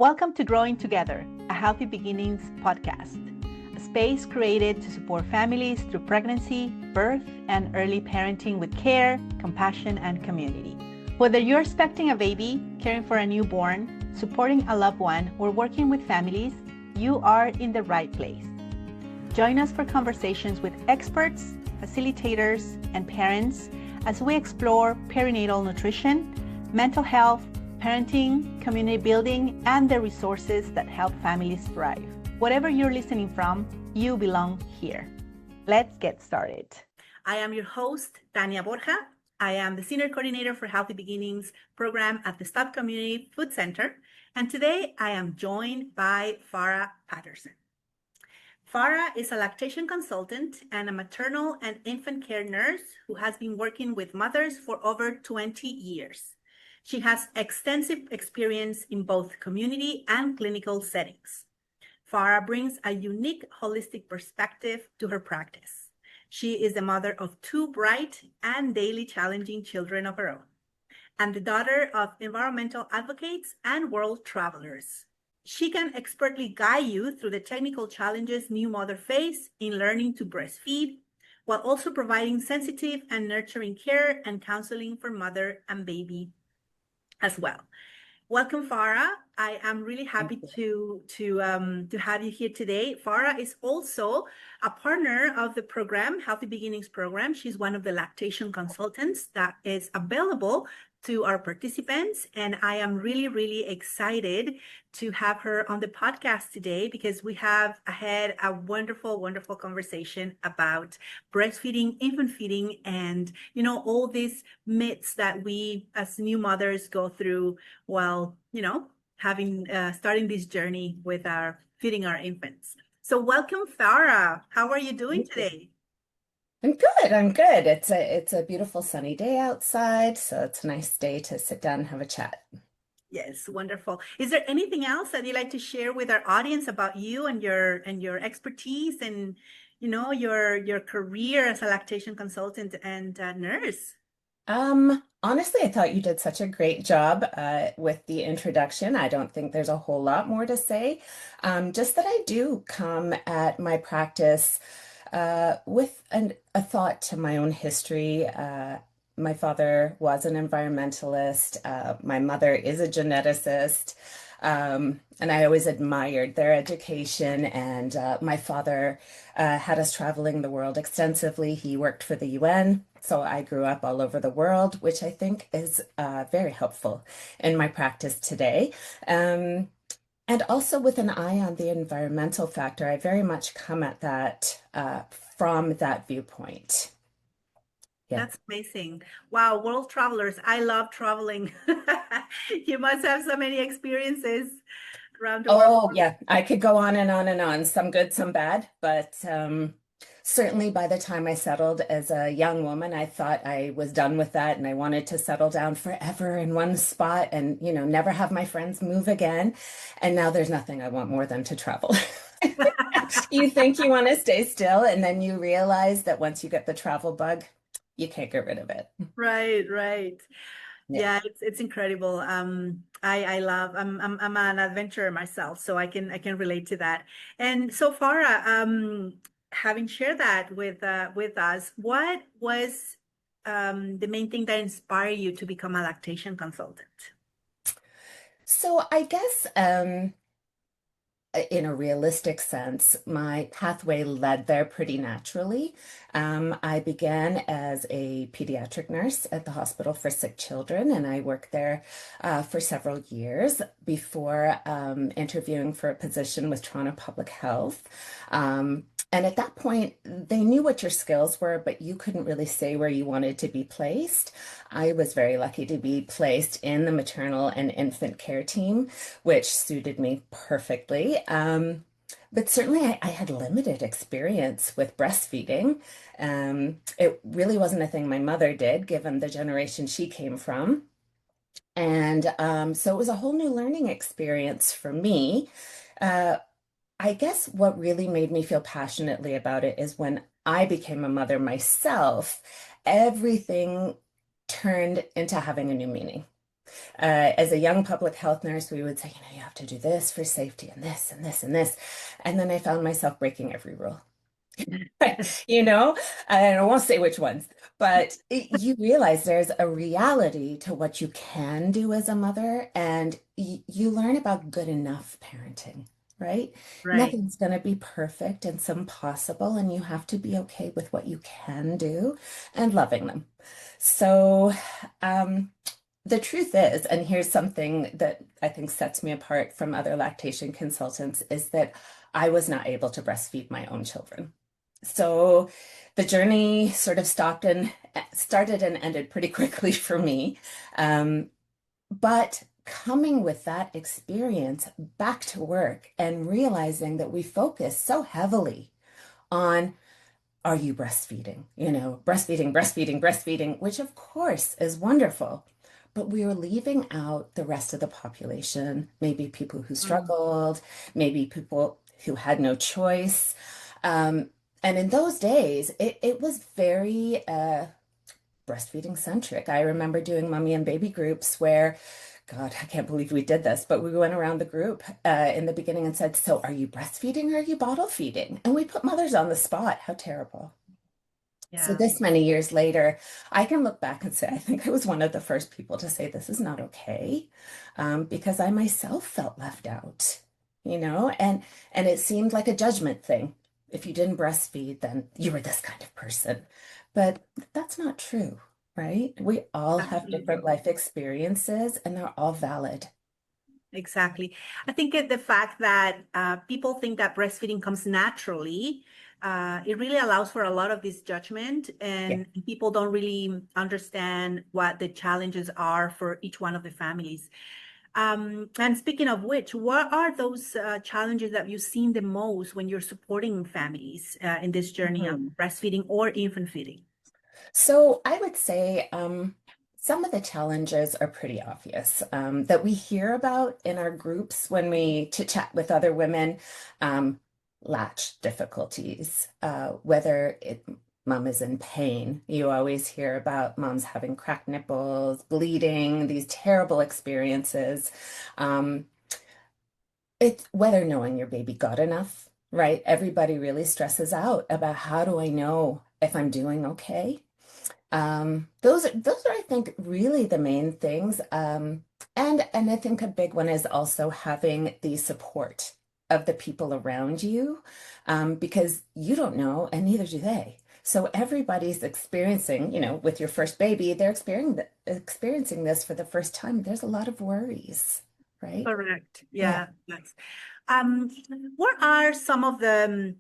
Welcome to Growing Together, a Healthy Beginnings podcast, a space created to support families through pregnancy, birth, and early parenting with care, compassion, and community. Whether you're expecting a baby, caring for a newborn, supporting a loved one, or working with families, you are in the right place. Join us for conversations with experts, facilitators, and parents as we explore perinatal nutrition, mental health, parenting, community building, and the resources that help families thrive. Whatever you're listening from, you belong here. Let's get started. I am your host, Tania Borja. I am the Senior Coordinator for Healthy Beginnings program at the Stop Community Food Center. And today I am joined by Fara Patterson. Fara is a lactation consultant and a maternal and infant care nurse who has been working with mothers for over 20 years. She has extensive experience in both community and clinical settings. Fara brings a unique holistic perspective to her practice. She is the mother of two bright and daily challenging children of her own, and the daughter of environmental advocates and world travelers. She can expertly guide you through the technical challenges new mothers face in learning to breastfeed, while also providing sensitive and nurturing care and counseling for mother and baby as well. Welcome, Fara. I am really happy to have you here today. Fara is also a partner of the program, Healthy Beginnings program. She's one of the lactation consultants that is available to our participants. And I am really, really excited to have her on the podcast today because we have ahead a wonderful, wonderful conversation about breastfeeding, infant feeding, and, all these myths that we as new mothers go through while, having starting this journey with feeding our infants. So welcome, Fara. How are you doing today? I'm good. It's a beautiful sunny day outside, so it's a nice day to sit down and have a chat. Yes, wonderful. Is there anything else that you'd like to share with our audience about you and your expertise and your career as a lactation consultant and nurse? Honestly, I thought you did such a great job with the introduction. I don't think there's a whole lot more to say. Just that I do come at my practice with a thought to my own history. My father was an environmentalist. My mother is a geneticist. And I always admired their education. And my father had us traveling the world extensively. He worked for the UN. So I grew up all over the world, which I think is very helpful in my practice today. And also with an eye on the environmental factor, I very much come at that from that viewpoint. Yeah. That's amazing. Wow, world travelers. I love traveling. You must have so many experiences around the world. Oh, yeah, I could go on and on and on, some good, some bad, but certainly by the time I settled as a young woman, I thought I was done with that and I wanted to settle down forever in one spot and, never have my friends move again. And now there's nothing I want more than to travel. You think you want to stay still, and then you realize that once you get the travel bug, you can't get rid of it. Right. Yeah, it's incredible. I love. I'm an adventurer myself, so I can relate to that. And so far, having shared that with us, what was the main thing that inspired you to become a lactation consultant? So I guess in a realistic sense, my pathway led there pretty naturally. I began as a pediatric nurse at the hospital for sick children, and I worked there for several years before interviewing for a position with Toronto Public Health. And at that point, they knew what your skills were, but you couldn't really say where you wanted to be placed. I was very lucky to be placed in the maternal and infant care team, which suited me perfectly. But certainly I had limited experience with breastfeeding. It really wasn't a thing my mother did, given the generation she came from. And so it was a whole new learning experience for me. I guess what really made me feel passionately about it is when I became a mother myself, everything turned into having a new meaning. As a young public health nurse, we would say, you have to do this for safety and this and this and this. And then I found myself breaking every rule. You know, and I won't say which ones, but you realize there's a reality to what you can do as a mother, and you learn about good enough parenting, right? Right. Nothing's going to be perfect, and some possible, and you have to be okay with what you can do and loving them. So, um, the truth is, and here's something that I think sets me apart from other lactation consultants, is that I was not able to breastfeed my own children. So the journey sort of stopped and started and ended pretty quickly for me. Um, but coming with that experience back to work and realizing that we focus so heavily on, are you breastfeeding? Breastfeeding, breastfeeding, breastfeeding, which of course is wonderful. But we are leaving out the rest of the population, maybe people who Mm. struggled, maybe people who had no choice. Um, and in those days, it was very breastfeeding centric. I remember doing mommy and baby groups where, God, I can't believe we did this, but we went around the group in the beginning and said, so are you breastfeeding or are you bottle feeding? And we put mothers on the spot. How terrible. So Yeah. this many years later, I can look back and say, I think I was one of the first people to say this is not okay, because I myself felt left out, and it seemed like a judgment thing. If you didn't breastfeed, then you were this kind of person. But that's not true, right? We all have different Absolutely. life experiences, and they're all valid. Exactly. I think the fact that people think that breastfeeding comes naturally, it really allows for a lot of this judgment, Yeah. and people don't really understand what the challenges are for each one of the families. And speaking of which, what are those challenges that you've seen the most when you're supporting families in this journey of Mhm. breastfeeding or infant feeding? So I would say some of the challenges are pretty obvious that we hear about in our groups when we chit chat with other women. Um, Latch difficulties, whether mom is in pain. You always hear about moms having cracked nipples, bleeding, these terrible experiences. Um, it's whether knowing your baby got enough, right? Everybody really stresses out about, how do I know if I'm doing okay? Those are, I think, really the main things. And I think a big one is also having the support of the people around you, because you don't know, and neither do they. So everybody's experiencing, with your first baby, they're experiencing this for the first time. There's a lot of worries, right? Correct. Yeah. Yeah. Yes. Um, what are some of the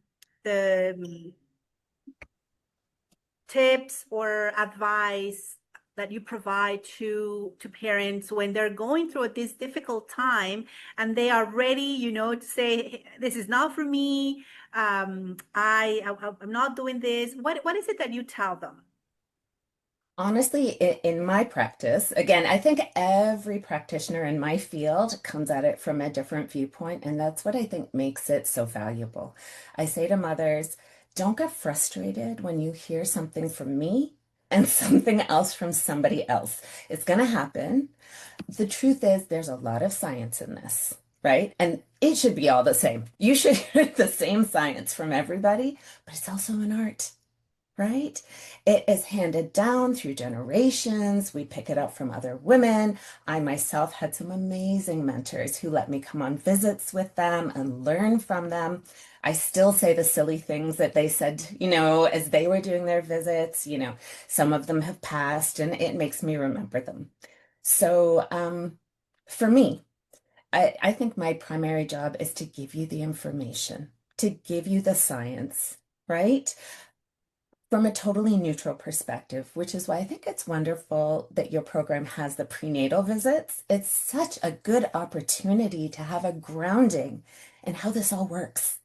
tips or advice that you provide to parents when they're going through this difficult time and they are ready, to say, "Hey, this is not for me. I'm not doing this." What is it that you tell them? Honestly, in my practice, again, I think every practitioner in my field comes at it from a different viewpoint, and that's what I think makes it so valuable. I say to mothers, don't get frustrated when you hear something from me and something else from somebody else. It's going to happen. The truth is, there's a lot of science in this, right? And it should be all the same. You should hear the same science from everybody, but it's also an art, right? It is handed down through generations. We pick it up from other women. I myself had some amazing mentors who let me come on visits with them and learn from them. I still say the silly things that they said, as they were doing their visits. Some of them have passed, and it makes me remember them. So, for me, I think my primary job is to give you the information, to give you the science, right? From a totally neutral perspective, which is why I think it's wonderful that your program has the prenatal visits. It's such a good opportunity to have a grounding in how this all works.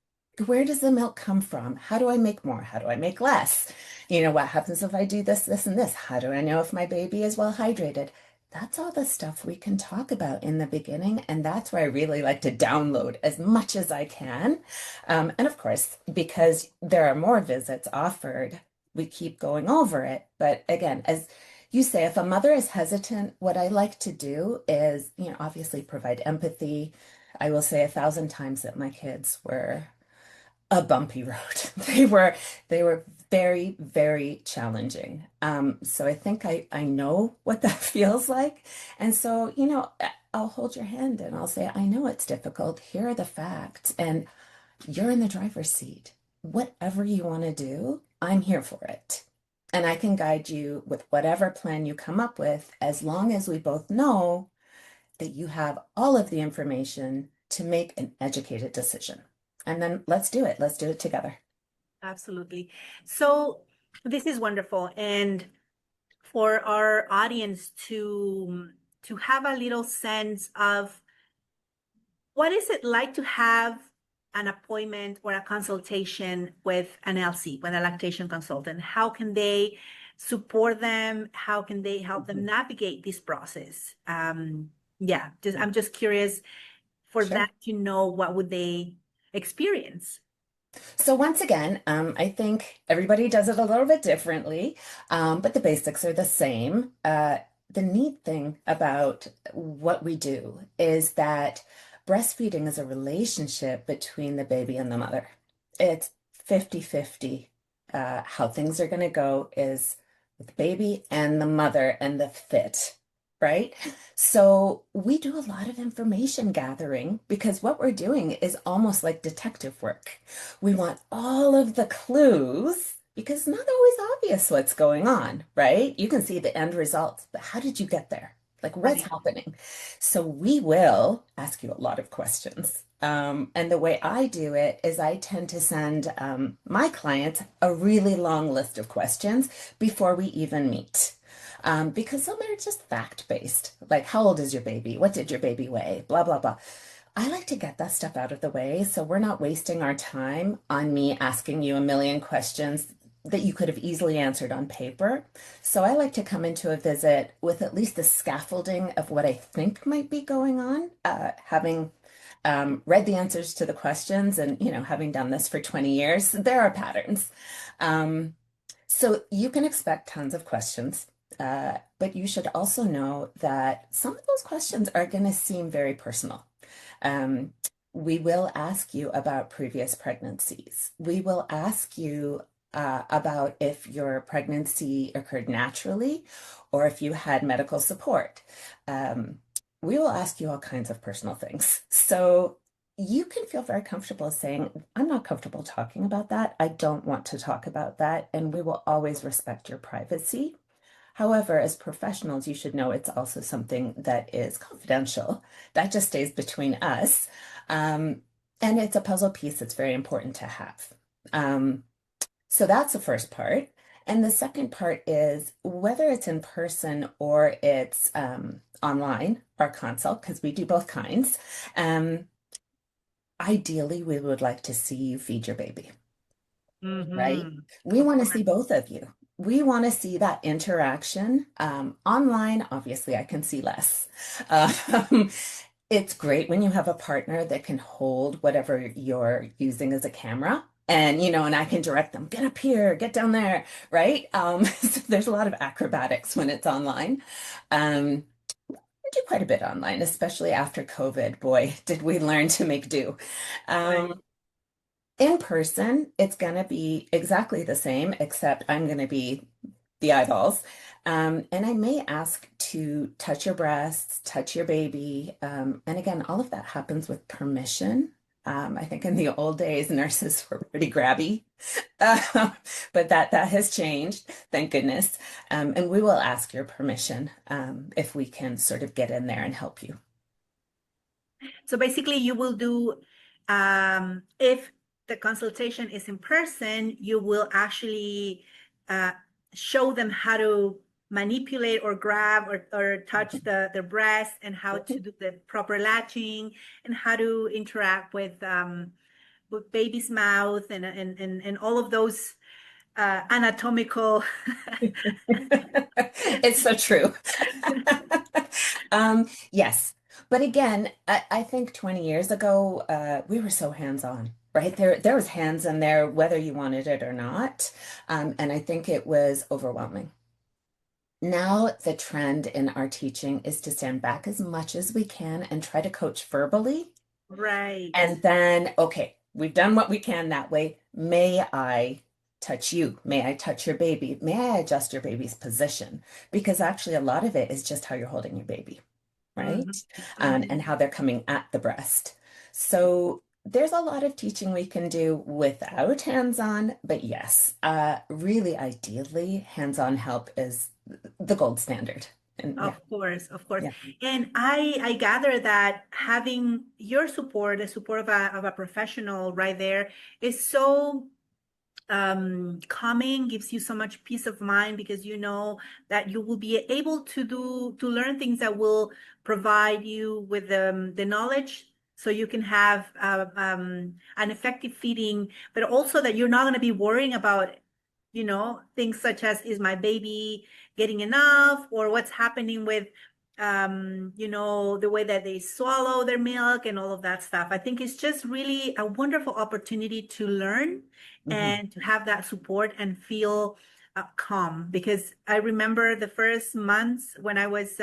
Where does the milk come from? How do I make more? How do I make less? What happens if I do this, this, and this? How do I know if my baby is well hydrated? That's all the stuff we can talk about in the beginning. And that's where I really like to download as much as I can. And of course, because there are more visits offered, we keep going over it. But again, as you say if a mother is hesitant, what I like to do is, obviously provide empathy. I will say 1,000 times that my kids were a bumpy road. They were very, very challenging. So I think I know what that feels like. And so, I'll hold your hand and I'll say, I know it's difficult. Here are the facts, and you're in the driver's seat. Whatever you want to do, I'm here for it. And I can guide you with whatever plan you come up with, as long as we both know that you have all of the information to make an educated decision. And then let's do it. Let's do it together. Absolutely. So this is wonderful. And for our audience to have a little sense of what is it like to have an appointment or a consultation with an LC, with a lactation consultant? How can they support them? How can they help them Mhm. navigate this process? Yeah, I'm just curious for them Sure. to know what would they experience. So once again, I think everybody does it a little bit differently, but the basics are the same. The neat thing about what we do is that breastfeeding is a relationship between the baby and the mother. It's 50-50. How things are going to go is with the baby and the mother and the fit, right? So we do a lot of information gathering because what we're doing is almost like detective work. We want all of the clues because it's not always obvious what's going on, right? You can see the end results, but how did you get there? Like, what's Right. happening? So we will ask you a lot of questions. And the way I do it is I tend to send my clients a really long list of questions before we even meet. Because some are just fact-based, like how old is your baby? What did your baby weigh? Blah, blah, blah. I like to get that stuff out of the way so we're not wasting our time on me asking you a million questions that you could have easily answered on paper. So I like to come into a visit with at least the scaffolding of what I think might be going on, having read the answers to the questions and, having done this for 20 years, there are patterns. Um, so you can expect tons of questions, but you should also know that some of those questions are going to seem very personal. Um, we will ask you about previous pregnancies. We will ask you about if your pregnancy occurred naturally or if you had medical support. Um, we will ask you all kinds of personal things. So you can feel very comfortable saying, I'm not comfortable talking about that. I don't want to talk about that. And we will always respect your privacy. However, as professionals, you should know it's also something that is confidential. That just stays between us. Um, and it's a puzzle piece that's very important to have. Um, so that's the first part. And the second part is whether it's in person or it's online or consult, because we do both kinds. Um, Ideally, we would like to see you feed your baby, right? Mm-hmm. We Of want to course. see both of you. We want to see that interaction. Online, obviously, I can see less. Um, it's great when you have a partner that can hold whatever you're using as a camera. And, and I can direct them, get up here, get down there, right? So there's a lot of acrobatics when it's online. We do quite a bit online, especially after COVID. Boy, did we learn to make do. Right. Um, in person, it's going to be exactly the same, except I'm going to be the eyeballs. And I may ask to touch your breasts, touch your baby. And again, all of that happens with permission. I think in the old days, nurses were pretty grabby, uh, but that has changed, thank goodness. And we will ask your permission if we can sort of get in there and help you. So basically, you will do, if the consultation is in person, you will actually uh, show them how to manipulate or grab or touch the breast and how to do the proper latching and how to interact with baby's mouth and all of those anatomical. It's so true. Yes. But again, I think 20 years ago, we were so hands-on, right? There was hands in there, whether you wanted it or not. And I think it was overwhelming. Now the trend in our teaching is to stand back as much as we can and try to coach verbally. Right. And then, okay, we've done what we can that way. May I touch you? May I touch your baby? May I adjust your baby's position? Because actually, a lot of it is just how you're holding your baby, right? Hmm. Hmm. And how they're coming at the breast. So there's a lot of teaching we can do without hands-on, but yes, really ideally, hands-on help is the gold standard. And yeah, Of course, of course. yeah. And I gather that having your support, the support of a professional right there is so calming, gives you so much peace of mind because you know that you will be able to learn things that will provide you with the knowledge so you can have an effective feeding, but also that you're not going to be worrying about, things such as is my baby getting enough or what's happening with the way that they swallow their milk and all of that stuff. I think it's just really a wonderful opportunity to learn Mhm, and to have that support and feel calm. Because I remember the first months when I was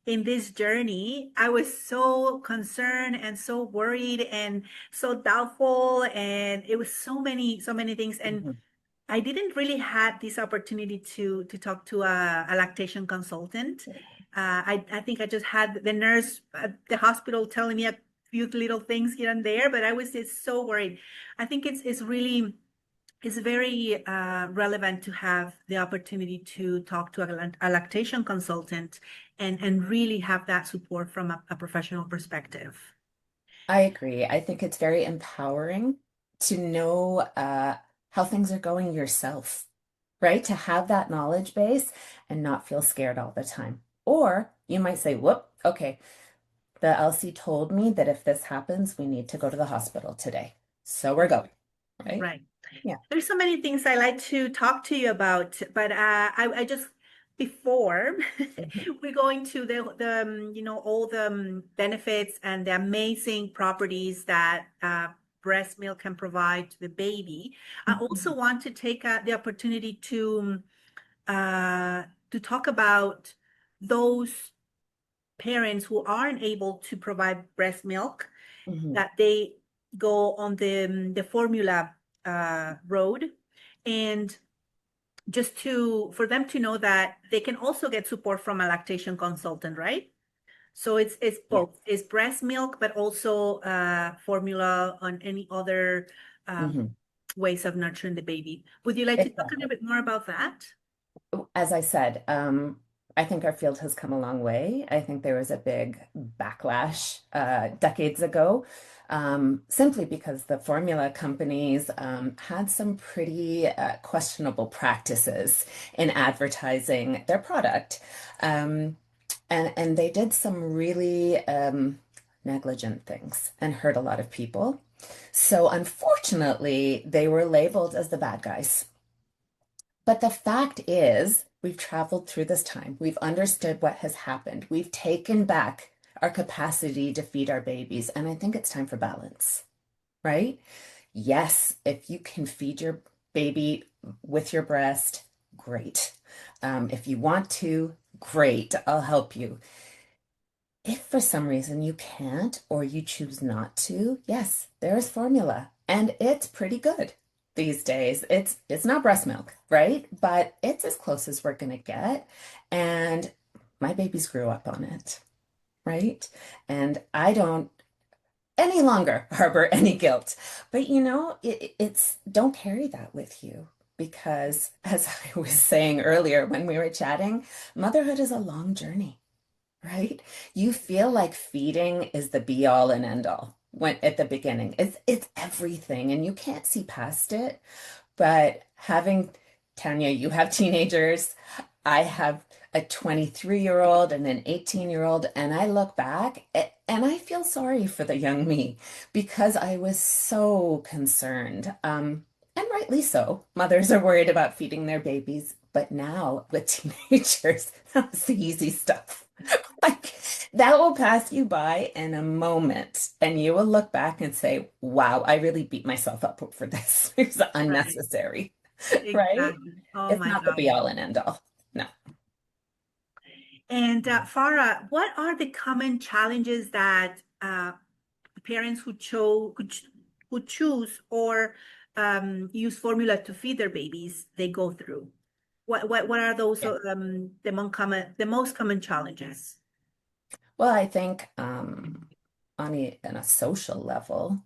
in this journey, I was so concerned and so worried and so doubtful, and it was so many things. And mhm, I didn't really had this opportunity to talk to a lactation consultant. I think I just had the nurse at the hospital telling me a few little things here and there, but I was just so worried. I think it's really it's very relevant to have the opportunity to talk to a lactation consultant and really have that support from a professional perspective. I agree. I think it's very empowering to know how things are going yourself, right? To have that knowledge base and not feel scared all the time. Or you might say, whoop, okay, the LC told me that if this happens, we need to go to the hospital today. So we're going, right? Right. Yeah. There's so many things I like to talk to you about, but I just before Mhm, we go into the all the benefits and the amazing properties that breast milk can provide to the baby. I also mhm, want to take the opportunity uh, to talk about those parents who aren't able to provide breast milk, mhm, that they go on the formula road, and just to for them to know that they can also get support from a lactation consultant, right? So it's yeah. both. It's breast milk, but also formula on any other um, Mhm. ways of nurturing the baby. Would you like to talk a little Exactly. bit more about that? As I said, I think our field has come a long way. I think there was a big backlash decades ago, simply because the formula companies had some pretty questionable practices in advertising their product. Um, and they did some really negligent things and hurt a lot of people. So unfortunately, they were labeled as the bad guys. But the fact is, we've traveled through this time. We've understood what has happened. We've taken back our capacity to feed our babies. And I think it's time for balance, right? Yes, if you can feed your baby with your breast, great. If you want to, great, I'll help you. If for some reason you can't or you choose not to, yes, there is formula and it's pretty good these days. It's not breast milk, right? But it's as close as we're gonna get. And my babies grew up on it, right? And I don't any longer harbor any guilt. But it's don't carry that with you because as I was saying earlier when we were chatting, motherhood is a long journey, right? You feel like feeding is the be all and end all when at the beginning. It's everything and you can't see past it. But having Tanya, you have teenagers. I have a 23-year-old and an 18-year-old, and I look back and I feel sorry for the young me because I was so concerned. And rightly so. Mothers are worried about feeding their babies, but now with teenagers, that's the easy stuff. Like that will pass you by in a moment, and you will look back and say, wow, I really beat myself up for this. It was Right. unnecessary, right? Exactly. Oh It's my not the be God. all and end all. No. And Farah, what are the common challenges that parents who choose or use formula to feed their babies they go through? What are those Yeah. the most common challenges? Well, I think on a social level,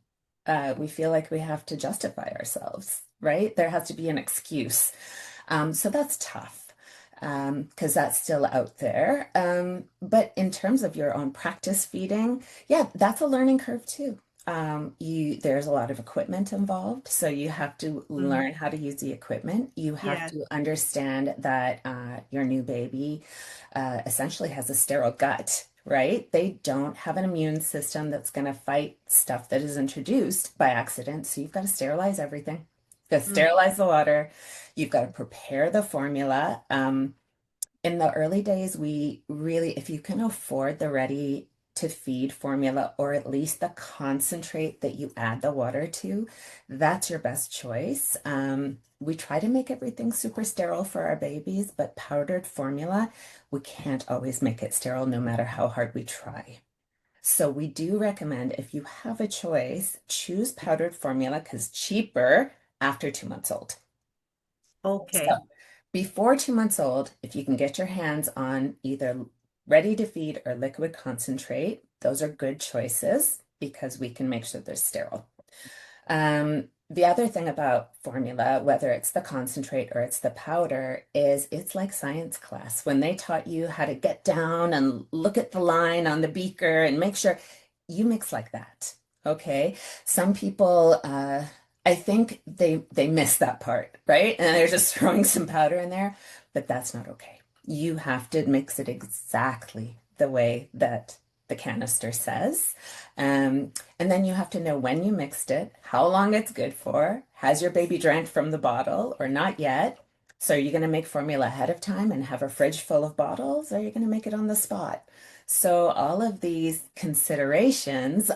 we feel like we have to justify ourselves, right? There has to be an excuse. So that's tough because that's still out there. But in terms of your own practice feeding, yeah, that's a learning curve too. There's a lot of equipment involved, so you have to Mm, learn how to use the equipment. You have yes. to understand that your new baby essentially has a sterile gut, right? They don't have an immune system that's going to fight stuff that is introduced by accident. So you've got to sterilize everything. You've got to Mm, sterilize the water. You've got to prepare the formula. In the early days, we really, if you can afford the ready to feed formula or at least the concentrate that you add the water to, that's your best choice. We try to make everything super sterile for our babies, but powdered formula, we can't always make it sterile no matter how hard we try. So we do recommend if you have a choice, choose powdered formula because cheaper after 2 months old. So okay. before 2 months old, if you can get your hands on either ready to feed or liquid concentrate, those are good choices because we can make sure they're sterile. The other thing about formula, whether it's the concentrate or it's the powder, is it's like science class. When they taught you how to get down and look at the line on the beaker and make sure you mix like that. Okay. Some people, I think they miss that part, right? And they're just throwing some powder in there, but that's not okay. You have to mix it exactly the way that the canister says. And then you have to know when you mixed it, how long it's good for, has your baby drank from the bottle or not yet? So are you going to make formula ahead of time and have a fridge full of bottles, or are you going to make it on the spot? So all of these considerations,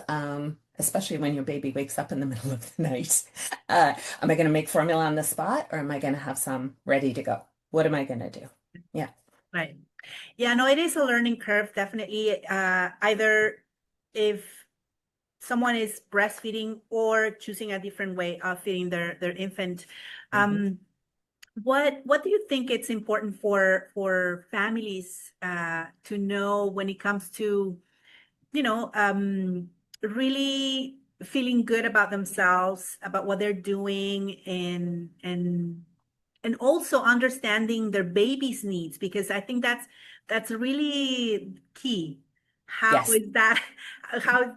especially when your baby wakes up in the middle of the night, am I going to make formula on the spot or am I going to have some ready to go? What am I going to do? Yeah. Right. Yeah, no, it is a learning curve, definitely. Either if someone is breastfeeding or choosing a different way of feeding their infant. Mhm. Um, what do you think it's important for families to know when it comes to, you know, really feeling good about themselves, about what they're doing, and also understanding their baby's needs, because I think that's really key. How Yes. is that? How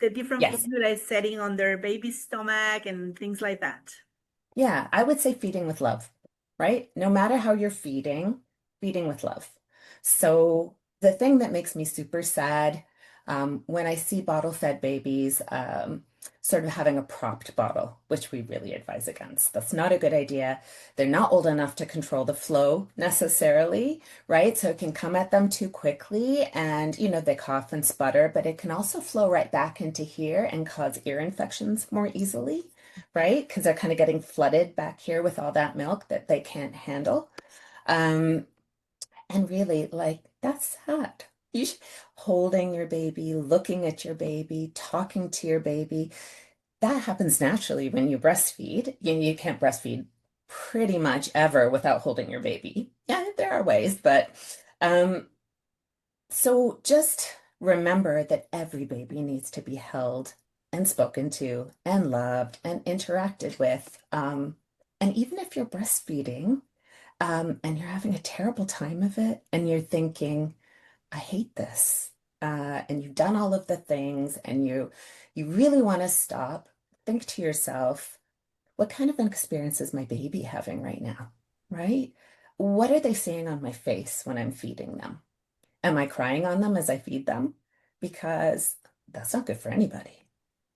the different Yes. formula is setting on their baby's stomach and things like that. Yeah, I would say feeding with love, right? No matter how you're feeding, feeding with love. So the thing that makes me super sad when I see bottle-fed babies sort of having a propped bottle, which we really advise against. That's not a good idea. They're not old enough to control the flow necessarily, right? So it can come at them too quickly and, they cough and sputter, but it can also flow right back into here and cause ear infections more easily, right? Because they're kind of getting flooded back here with all that milk that they can't handle. Um, and really, like, that's sad. You should, holding your baby, looking at your baby, talking to your baby. That happens naturally when you breastfeed. You can't breastfeed pretty much ever without holding your baby. Yeah, there are ways, but um, so just remember that every baby needs to be held and spoken to and loved and interacted with. And even if you're breastfeeding, and you're having a terrible time of it, and you're thinking, I hate this, and you've done all of the things, and you really want to stop, think to yourself, what kind of an experience is my baby having right now? Right? What are they seeing on my face when I'm feeding them? Am I crying on them as I feed them? Because that's not good for anybody,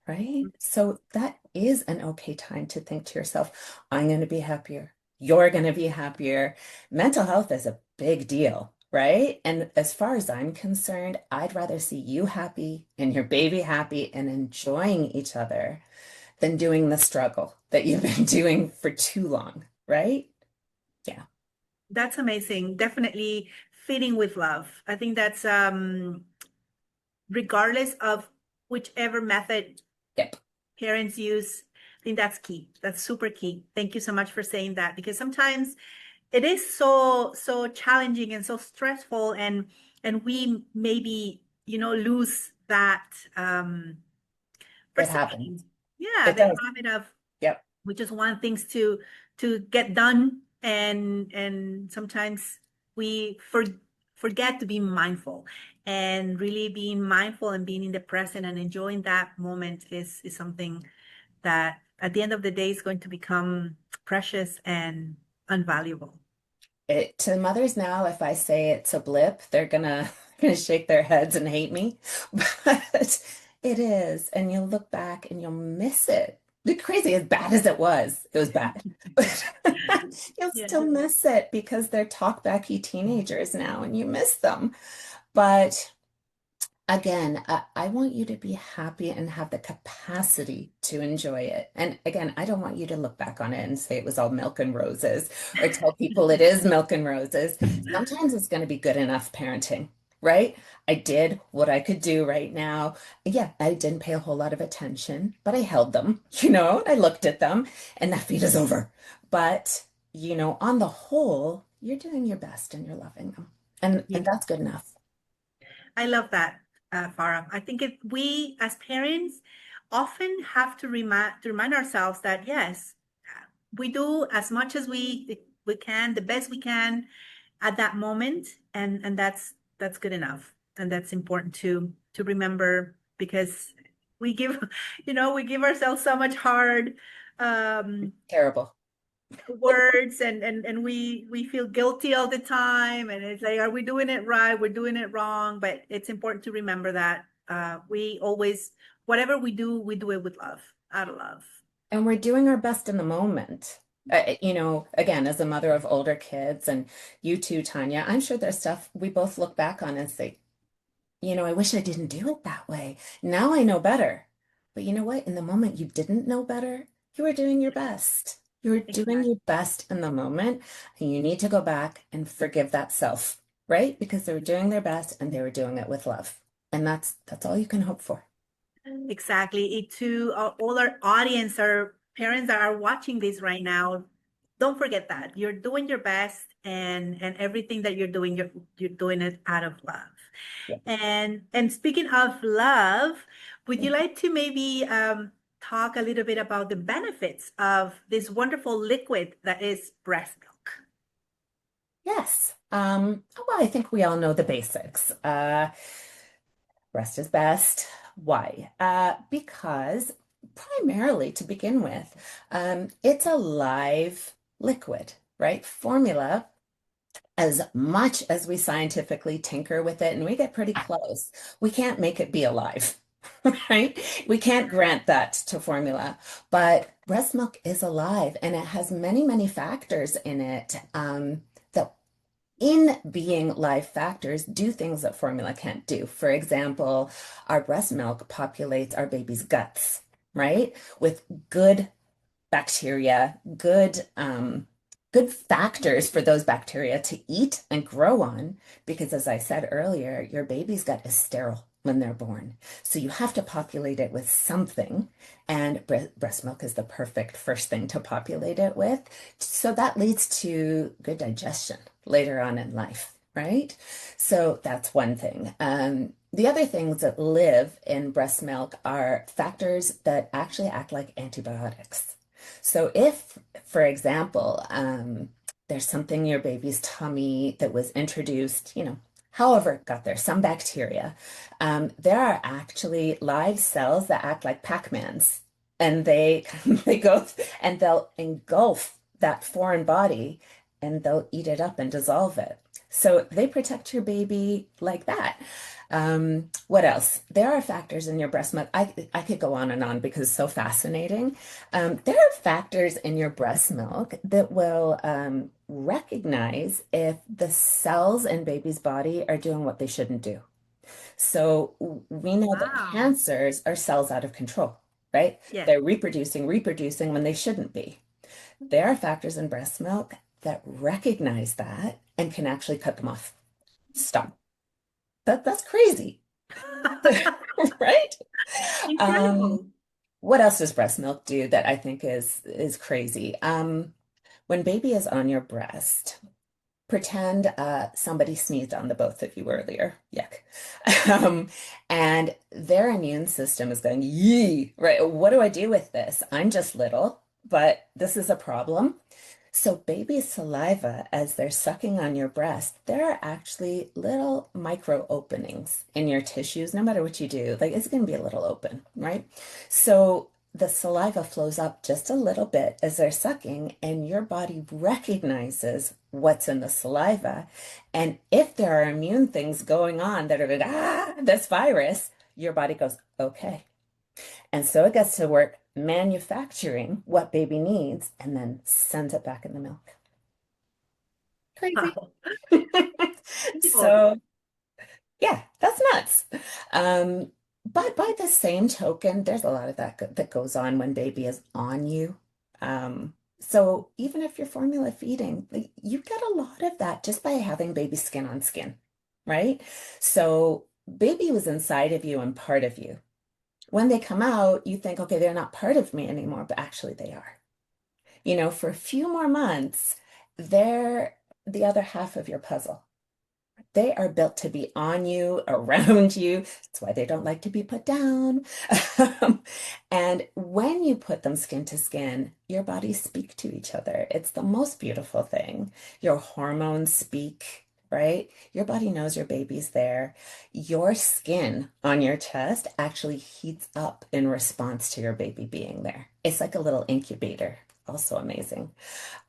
right? So that is an okay time to think to yourself, I'm going to be happier. You're going to be happier. Mental health is a big deal, right? And as far as I'm concerned, I'd rather see you happy and your baby happy and enjoying each other than doing the struggle that you've been doing for too long, right? Yeah. That's amazing. Definitely feeding with love. I think that's regardless of whichever method Yep. parents use. I think that's key. That's super key. Thank you so much for saying that, because sometimes it is so challenging and so stressful, and we maybe lose that It happens. perception. Yeah, It the does. habit of Yep. we just want things to get done, and sometimes we forget to be mindful, and really being mindful and being in the present and enjoying that moment is something that at the end of the day is going to become precious and unvaluable. To mothers now, if I say it's a blip, they're gonna shake their heads and hate me. But it is, and you'll look back and you'll miss it. The crazy, as bad as it was bad. But you'll Yeah. still miss it because they're talkbacky teenagers now, and you miss them. But again, I want you to be happy and have the capacity to enjoy it. And again, I don't want you to look back on it and say it was all milk and roses or tell people it is milk and roses. Sometimes it's going to be good enough parenting, right? I did what I could do right now. Yeah, I didn't pay a whole lot of attention, but I held them, I looked at them, and that feed is over. But, on the whole, you're doing your best and you're loving them. And Yeah. that's good enough. I love that, Farah. I think we as parents often have to remind ourselves that yes, we do as much as we can, the best we can at that moment, and that's good enough, and that's important to remember, because we give we give ourselves so much hard um Terrible. words, and we feel guilty all the time, and it's like, are we doing it right? We're doing it wrong. But it's important to remember that we always, whatever we do it with love, out of love. And we're doing our best in the moment. Again, as a mother of older kids, and you too, Tanya, I'm sure there's stuff we both look back on and say, I wish I didn't do it that way. Now I know better. But you know what? In the moment you didn't know better, you were doing your best. You were doing Exactly. your best in the moment, and you need to go back and forgive that self, right? Because they were doing their best and they were doing it with love. And that's all you can hope for. Exactly. To all our audience, our parents that are watching this right now, don't forget that you're doing your best, and everything that you're doing, you're doing it out of love. Yeah. And speaking of love, would you like to maybe talk a little bit about the benefits of this wonderful liquid that is breast milk? Yes. Well, I think we all know the basics. Breast is best. Why? Because primarily to begin with, it's a live liquid, right? Formula, as much as we scientifically tinker with it and we get pretty close, we can't make it be alive, right? We can't grant that to formula, but breast milk is alive and it has many, many factors in it that in being live factors do things that formula can't do. For example, our breast milk populates our baby's guts, right? With good bacteria, good factors for those bacteria to eat and grow on, because as I said earlier, your baby's gut is sterile when they're born. So you have to populate it with something, and breast milk is the perfect first thing to populate it with. So that leads to good digestion later on in life, right? So that's one thing. The other things that live in breast milk are factors that actually act like antibiotics. So if, for example, there's something in your baby's tummy that was introduced, however it got there, some bacteria, there are actually live cells that act like Pac-Mans, and they go and they'll engulf that foreign body and they'll eat it up and dissolve it. So they protect your baby like that. What else? There are factors in your breast milk. I could go on and on because it's so fascinating. There are factors in your breast milk that will recognize if the cells in baby's body are doing what they shouldn't do. So we know that Wow. cancers are cells out of control, right? Yes. They're reproducing when they shouldn't be. There are factors in breast milk that recognize that and can actually cut them off. Stop. That's crazy, right? Um, Incredible. what else does breast milk do that I think is crazy? When baby is on your breast, pretend somebody sneezed on the both of you earlier. Yuck. Um, and their immune system is going, yee, right? What do I do with this? I'm just little, but this is a problem. So baby's saliva, as they're sucking on your breast, there are actually little micro openings in your tissues, no matter what you do. Like it's going to be a little open, right? So the saliva flows up just a little bit as they're sucking, and your body recognizes what's in the saliva. And if there are immune things going on that are like, this virus, your body goes, okay. And so it gets to work manufacturing what baby needs and then sends it back in the milk. Crazy. Wow. So, yeah, that's nuts. Um, but by the same token, there's a lot of that goes on when baby is on you. So even if you're formula feeding, like, you get a lot of that just by having baby skin on skin, right? So baby was inside of you and part of you. When they come out, you think, okay, they're not part of me anymore, but actually they are. For a few more months, they're the other half of your puzzle. They are built to be on you, around you. That's why they don't like to be put down. And when you put them skin to skin, your bodies speak to each other. It's the most beautiful thing. Your hormones speak, right? Your body knows your baby's there. Your skin on your chest actually heats up in response to your baby being there. It's like a little incubator. Also amazing.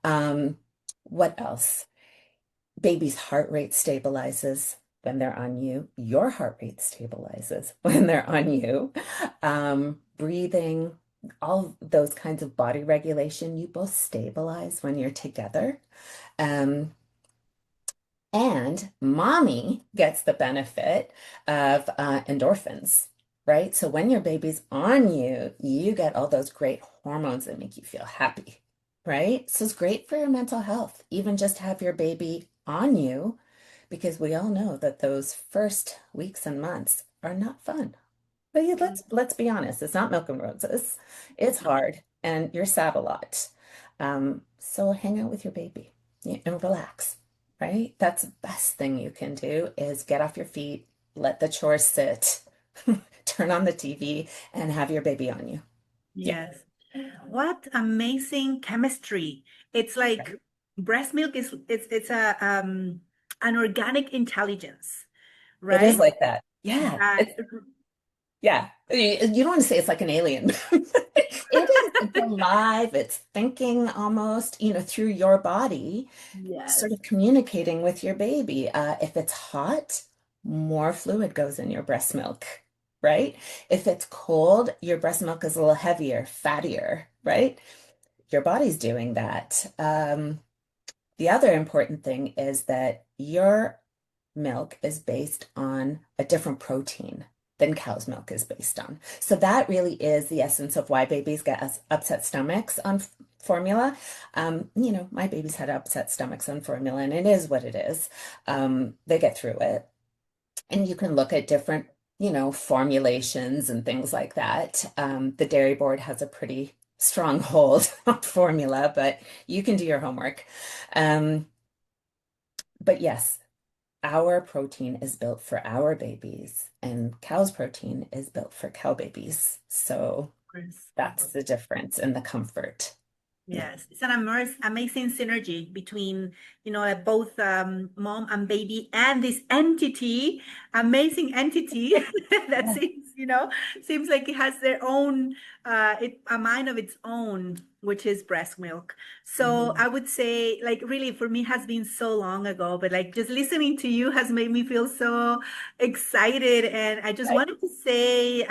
Um, what else? Baby's heart rate stabilizes when they're on you. Your heart rate stabilizes when they're on you. Breathing, all those kinds of body regulation, you both stabilize when you're together. Um, and mommy gets the benefit of endorphins, right? So when your baby's on you, you get all those great hormones that make you feel happy, right? So it's great for your mental health, even just have your baby on you, because we all know that those first weeks and months are not fun. But yeah, let's be honest, it's not milk and roses. It's hard and you're sad a lot. So hang out with your baby and relax, right? That's the best thing you can do is get off your feet, let the chores sit, turn on the TV, and have your baby on you. Yeah, Yes. What amazing chemistry. It's like right. breast milk is it's a an organic intelligence, It is right? like that. Yeah, That yeah. You don't want to say it's like an alien. It is. It's alive. It's thinking almost, through your body, yes. sort of communicating with your baby. If it's hot, more fluid goes in your breast milk, right? If it's cold, your breast milk is a little heavier, fattier, right? Your body's doing that. The other important thing is that your milk is based on a different protein than cow's milk is based on. So that really is the essence of why babies get upset stomachs on formula. My babies had upset stomachs on formula, and it is what it is. They get through it. And you can look at different, formulations and things like that. The dairy board has a pretty strong hold on formula, but you can do your homework. Um, but yes, our protein is built for our babies, and cow's protein is built for cow babies. So Chris. that's the difference in the comfort. Yeah. Yes, it's an amazing synergy between, both mom and baby and this entity, amazing entity that Yeah. seems like it has their own, a mind of its own, which is breast milk. So Mhm. I would say, like, really, for me, has been so long ago, but like just listening to you has made me feel so excited. And I just Right. wanted to say,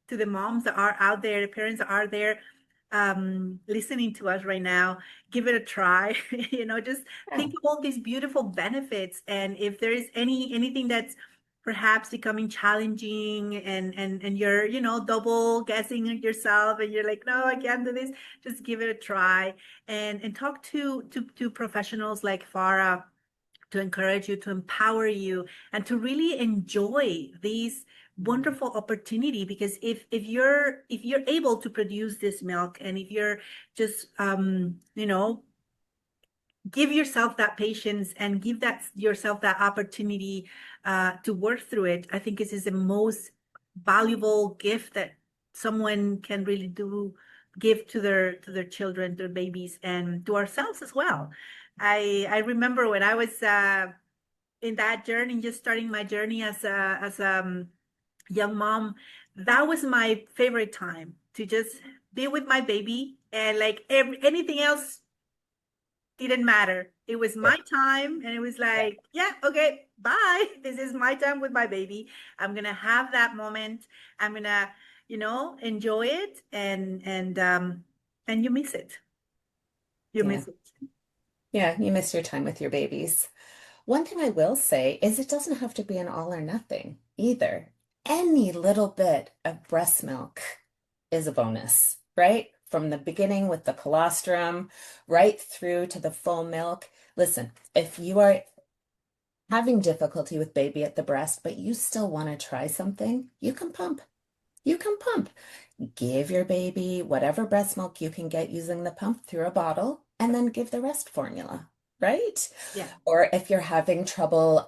to the moms that are out there, the parents that are there, listening to us right now, give it a try. Just Yeah. think of all these beautiful benefits. And if there is anything that's perhaps becoming challenging and you're, double guessing it yourself and you're like, no, I can't do this, just give it a try and talk to professionals like Fara to encourage you, to empower you, and to really enjoy these wonderful opportunity. Because if you're able to produce this milk, and if you're just give yourself that patience and give that yourself that opportunity to work through it, I think this is the most valuable gift that someone can really do, give to their children, their babies, and to ourselves as well. I remember when I was in that journey, just starting my journey as a young mom, that was my favorite time to just be with my baby, and like anything else didn't matter. It was Yeah. my time, and it was Yeah. like, yeah, okay, bye. This is my time with my baby. I'm gonna have that moment. I'm gonna, enjoy it, and you miss it. You Yeah. miss it. Yeah. You miss your time with your babies. One thing I will say is it doesn't have to be an all or nothing either. Any little bit of breast milk is a bonus, right? From the beginning with the colostrum right through to the full milk. Listen, if you are having difficulty with baby at the breast, but you still want to try something, you can pump. You can pump. Give your baby whatever breast milk you can get using the pump through a bottle, and then give the rest formula, right? Yeah. Or if you're having trouble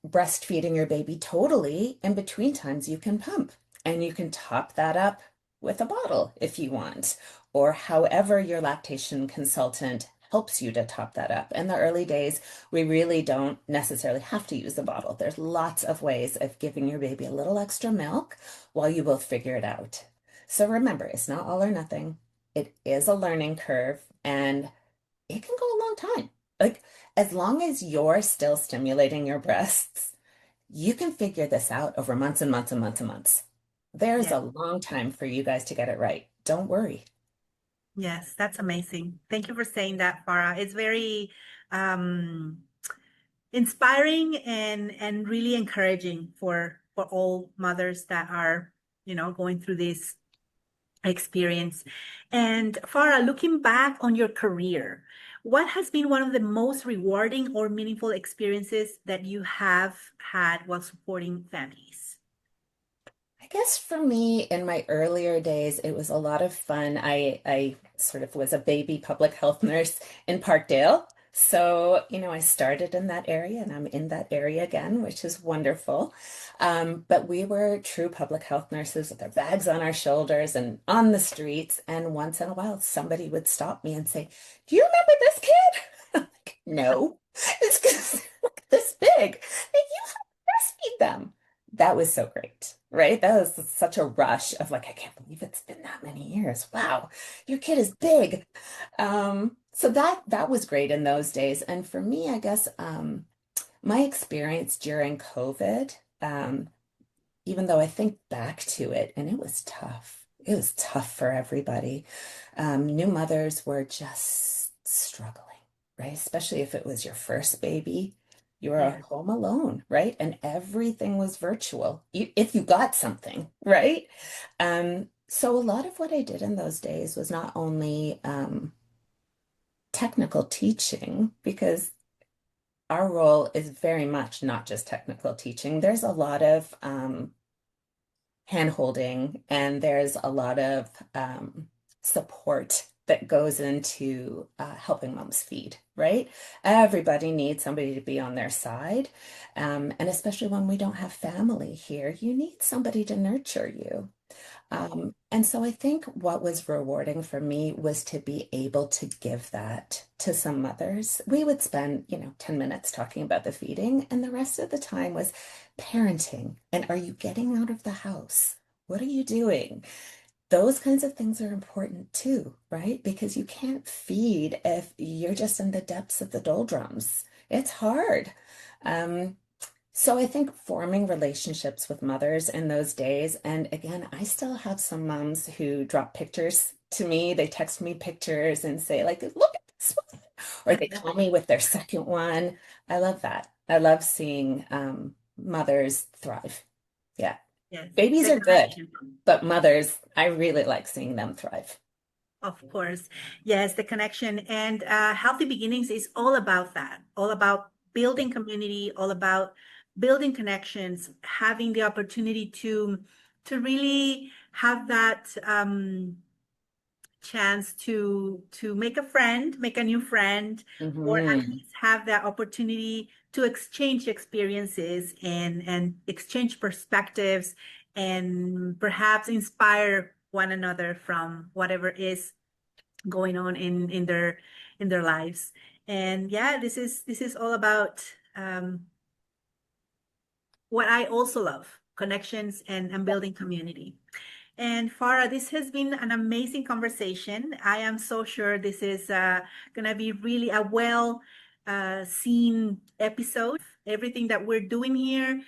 breastfeeding your baby totally, in between times you can pump, and you can top that up with a bottle if you want, or however your lactation consultant helps you to top that up. In the early days, we really don't necessarily have to use a bottle. There's lots of ways of giving your baby a little extra milk while you both figure it out. So remember, it's not all or nothing. It is a learning curve, and it can go a long time. Like, as long as you're still stimulating your breasts, you can figure this out over months and months and months and months. There's Yeah. a long time for you guys to get it right. Don't worry. Yes, that's amazing. Thank you for saying that, Farah. It's very um inspiring and really encouraging for all mothers that are, going through this experience. And Farah, looking back on your career, what has been one of the most rewarding or meaningful experiences that you have had while supporting families? I guess for me, in my earlier days, it was a lot of fun. I sort of was a baby public health nurse in Parkdale. So, I started in that area and I'm in that area again, which is wonderful. But we were true public health nurses with our bags on our shoulders and on the streets. And once in a while, somebody would stop me and say, "Do you remember this kid?" I'm like, "No, it's because look this big. And you have to breastfeed them." That was so great, right? That was such a rush of like, I can't believe it's been that many years. Wow, your kid is big. So that was great in those days. And for me, I guess my experience during COVID, even though I think back to it, and it was tough. It was tough for everybody. New mothers were just struggling, right? Especially if it was your first baby. You were Yes. home alone, right? And everything was virtual, if you got something, right? So a lot of what I did in those days was not only technical teaching, because our role is very much not just technical teaching. There's a lot of hand holding, and there's a lot of support that goes into helping moms feed, right? Everybody needs somebody to be on their side. And especially when we don't have family here, you need somebody to nurture you. And so I think what was rewarding for me was to be able to give that to some mothers. We would spend, 10 minutes talking about the feeding, and the rest of the time was parenting. And are you getting out of the house? What are you doing? Those kinds of things are important too, right? Because you can't feed if you're just in the depths of the doldrums. It's hard. Um, so I think forming relationships with mothers in those days, and again, I still have some moms who drop pictures to me. They text me pictures and say, like, "Look at this one," or they call me with their second one. I love that. I love seeing mothers thrive. Yeah. Yes, Babies the are good, connection. but mothers, I really like seeing them thrive. Of course. Yes, the connection. And Healthy Beginnings is all about that, all about building community, all about building connections, having the opportunity to really have that chance to make a friend, make a new friend, or at Mhm. least have that opportunity to exchange experiences and exchange perspectives and perhaps inspire one another from whatever is going on in their lives. And yeah, this is all about what I also love, connections and building community. And Farah, this has been an amazing conversation. I am so sure this is going to be really a well seen episode. Everything that we're doing here,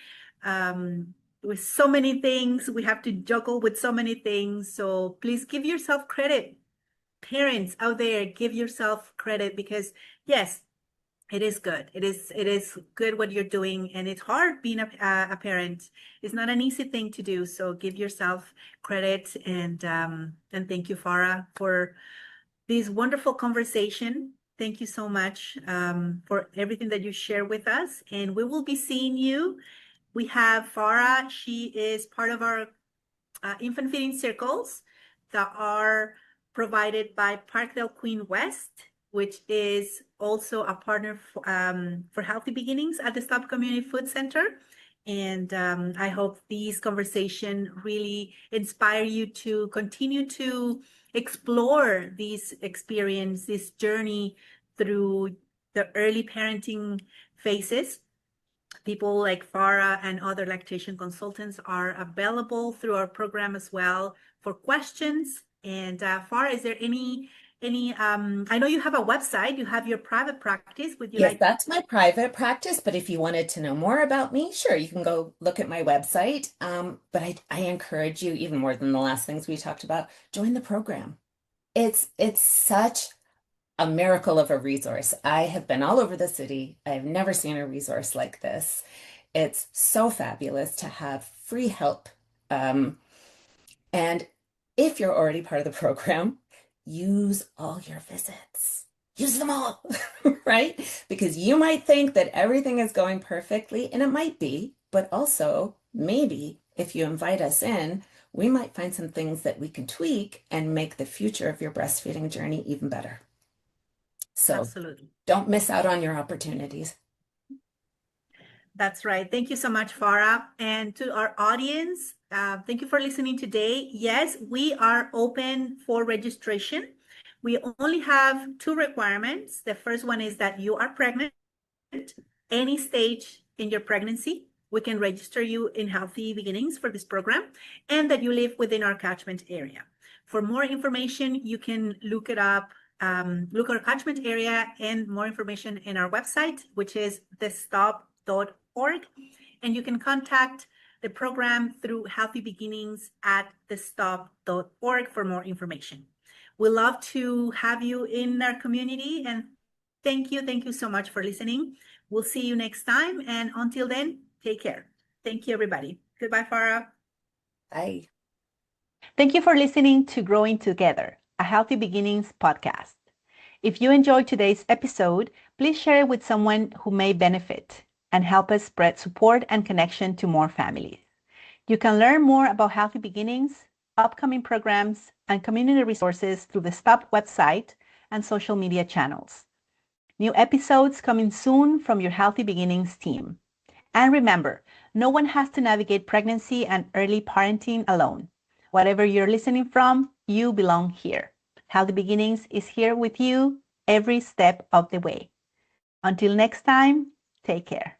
with so many things, we have to juggle with so many things. So please give yourself credit. Parents out there, give yourself credit because yes, it is good. It is good what you're doing, and it's hard being a parent. It's not an easy thing to do. So give yourself credit and thank you, Farah, for this wonderful conversation. Thank you so much for everything that you share with us, and we will be seeing you. We have Farah. She is part of our infant feeding circles that are provided by Parkdale Queen West, which is also a partner for Healthy Beginnings at the Stop Community Food Center. And I hope these conversation really inspire you to continue to explore this experience, this journey through the early parenting phases. People like Fara and other lactation consultants are available through our program as well for questions. And Fara, is there any I know you have a website, you have your private practice. Would you Yes, like? that's my private practice, but if you wanted to know more about me, sure, you can go look at my website. But I encourage you, even more than the last things we talked about, join the program. It's such a miracle of a resource. I have been all over the city. I've never seen a resource like this. It's so fabulous to have free help. Um, and if you're already part of the program, use all your visits. Use them all, right? Because you might think that everything is going perfectly, and it might be, but also maybe if you invite us in, we might find some things that we can tweak and make the future of your breastfeeding journey even better. So Absolutely. don't miss out on your opportunities. That's right. Thank you so much, Farah. And to our audience, thank you for listening today. Yes, we are open for registration. We only have two requirements. The first one is that you are pregnant, any stage in your pregnancy. We can register you in Healthy Beginnings for this program, and that you live within our catchment area. For more information, you can look it up, look our catchment area and more information in our website, which is thestop.org. And you can contact the program through Healthy Beginnings at thestop.org for more information. We love to have you in our community, and thank you so much for listening. We'll see you next time, and until then, take care. Thank you, everybody. Goodbye, Farah. Bye. Thank you for listening to Growing Together, a Healthy Beginnings podcast. If you enjoyed today's episode, please share it with someone who may benefit and help us spread support and connection to more families. You can learn more about Healthy Beginnings, upcoming programs, and community resources through the STOP website and social media channels. New episodes coming soon from your Healthy Beginnings team. And remember, no one has to navigate pregnancy and early parenting alone. Whatever you're listening from, you belong here. Healthy Beginnings is here with you every step of the way. Until next time, take care.